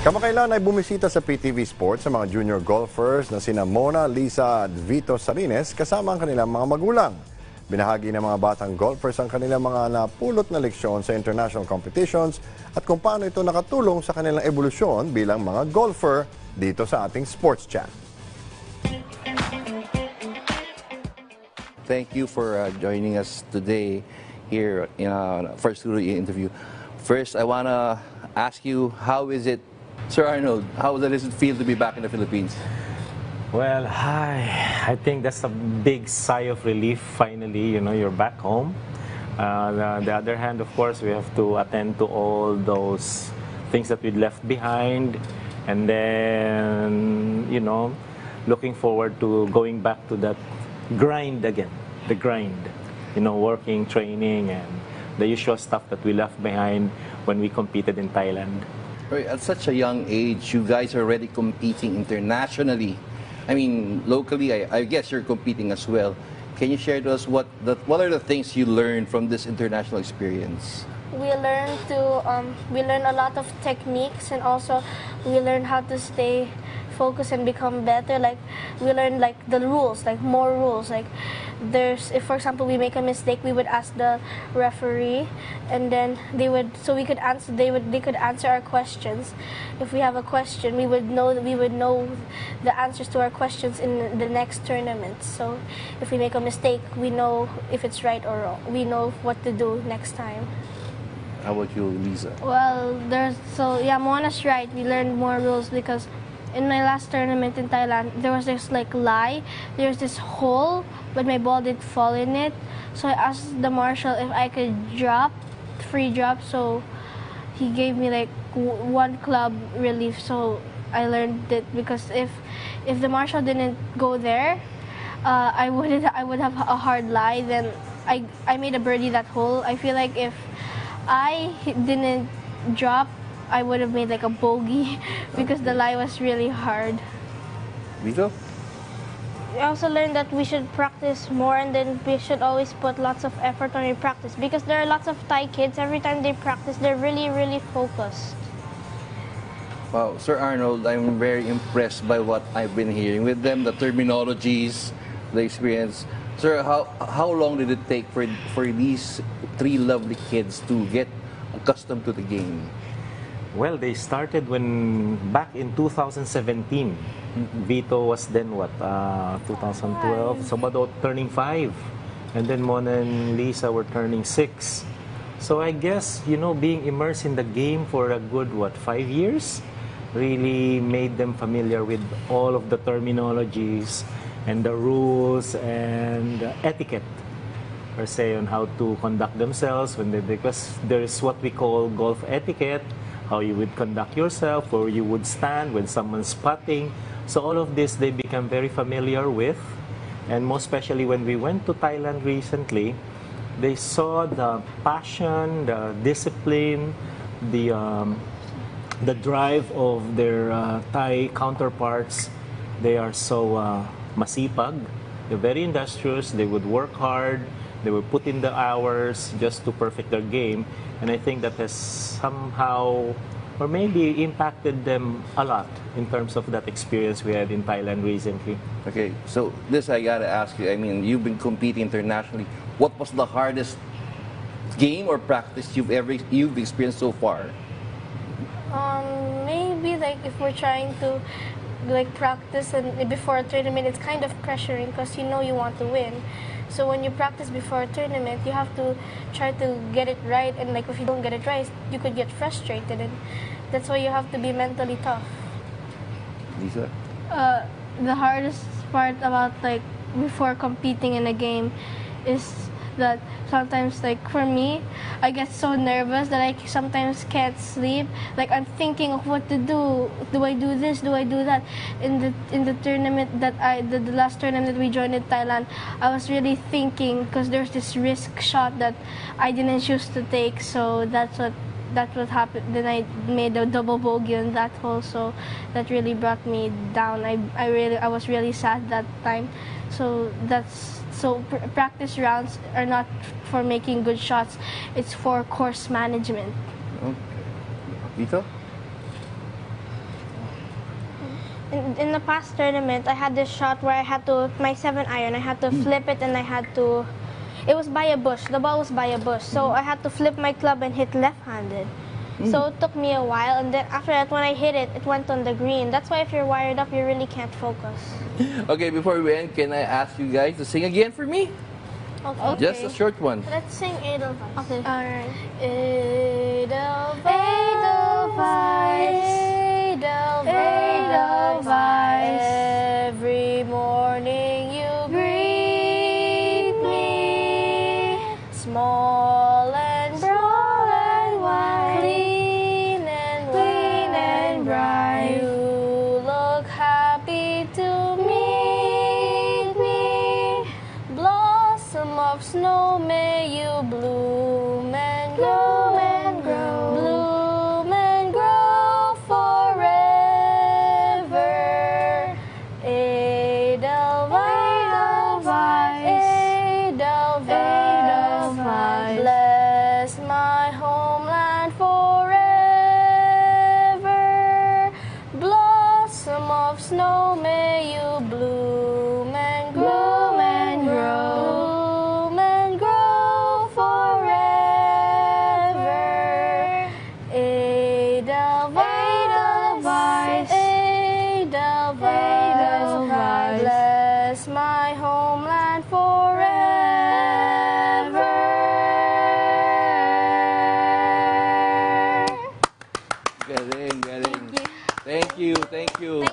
Kamakailan ay bumisita sa PTV Sports sa mga junior golfers na sina Mona, Lisa at Vito Salines kasama ang kanilang mga magulang. Binahagi ng mga batang golfers ang kanilang mga napulot na leksyon sa international competitions at kung paano ito nakatulong sa kanilang evolusyon bilang mga golfer dito sa ating Sports Chat. Thank you for joining us today here in our first interview. First, I want to ask you, how is it, Sir Arnold, how does it feel to be back in the Philippines? Well, I think that's a big sigh of relief. Finally, you're back home. On the other hand, of course, we have to attend to all those things that we left behind. And then, looking forward to going back to that grind again. The grind. Working, training, and the usual stuff that we left behind when we competed in Thailand. At such a young age, you guys are already competing internationally. I mean, locally, I guess you're competing as well. Can you share to us what are the things you learned from this international experience? We learn a lot of techniques, and also we learn how to stay focused and become better. Like we learn the rules, more rules. If for example we make a mistake, we would ask the referee, and then they could answer our questions. If we have a question, we would know the answers to our questions in the next tournament. So if we make a mistake, we know if it's right or wrong. We know what to do next time. How about you, Lisa? Well, Mona's right. We learned more rules because in my last tournament in Thailand, there was this lie. There was this hole, but my ball didn't fall in it. So I asked the marshal if I could free drop. So he gave me one club relief. So I learned it because if the marshal didn't go there, I would have a hard lie. Then I made a birdie that hole. I feel like if I didn't drop, I would have made a bogey because the lie was really hard. Vito? I also learned that we should practice more, and then we should always put lots of effort on your practice because there are lots of Thai kids. Every time they practice, they're really, really focused. Wow, Sir Arnold, I'm very impressed by what I've been hearing with them, the terminologies, the experience. Sir, how long did it take for these three lovely kids to get accustomed to the game? Well, they started back in 2017. Vito was then 2012, so about turning 5. And then Mona and Lisa were turning 6. So I guess, being immersed in the game for a good, 5 years, really made them familiar with all of the terminologies and the rules and etiquette, per se, on how to conduct themselves because there is what we call golf etiquette, how you would conduct yourself, where you would stand when someone's putting. So all of this they become very familiar with, and most especially when we went to Thailand recently, they saw the passion, the discipline, the drive of their Thai counterparts. They are so masipag. They're very industrious. They would work hard. They would put in the hours just to perfect their game. And I think that has somehow or maybe impacted them a lot in terms of that experience we had in Thailand recently. Okay, so this I gotta ask you. I mean, you've been competing internationally. What was the hardest game or practice you've experienced so far? Maybe if we're trying to practice and before a tournament, it's kind of pressuring because you want to win. So when you practice before a tournament, you have to try to get it right, and if you don't get it right, you could get frustrated, and that's why you have to be mentally tough. Lisa? The hardest part about before competing in a game is that sometimes for me, I get so nervous that I sometimes can't sleep. I'm thinking of what to do. Do I do this? Do I do that? In the tournament that the last tournament that we joined in Thailand, I was really thinking because there's this risk shot that I didn't choose to take. So that's what happened. Then I made a double bogey on that hole. So that really brought me down. I was really sad that time. So practice rounds are not for making good shots. It's for course management. Okay. Vito? in the past tournament, I had this shot where I had to, my 7-iron, I had to flip it and I had to, it was by a bush. The ball was by a bush. So I had to flip my club and hit left-handed. So it took me a while, and then after that, when I hit it, it went on the green. That's why if you're wired up, you really can't focus. Okay, before we end, can I ask you guys to sing again for me? Okay. Just a short one. Let's sing Edelweiss. Okay. Alright. Edelweiss, Edelweiss, every morning you greet me, small and bright, clean and bright. You look happy to meet me, blossom of snow, may you bloom and grow and grow, bloom and grow forever. Edelweiss, Edelweiss, bless my homeland forever. Blossom of snow, may you bloom and grow and grow, bloom and grow forever. Edelweiss, Edelweiss, bless my homeland forever. Galing, galing. Thank you, thank you.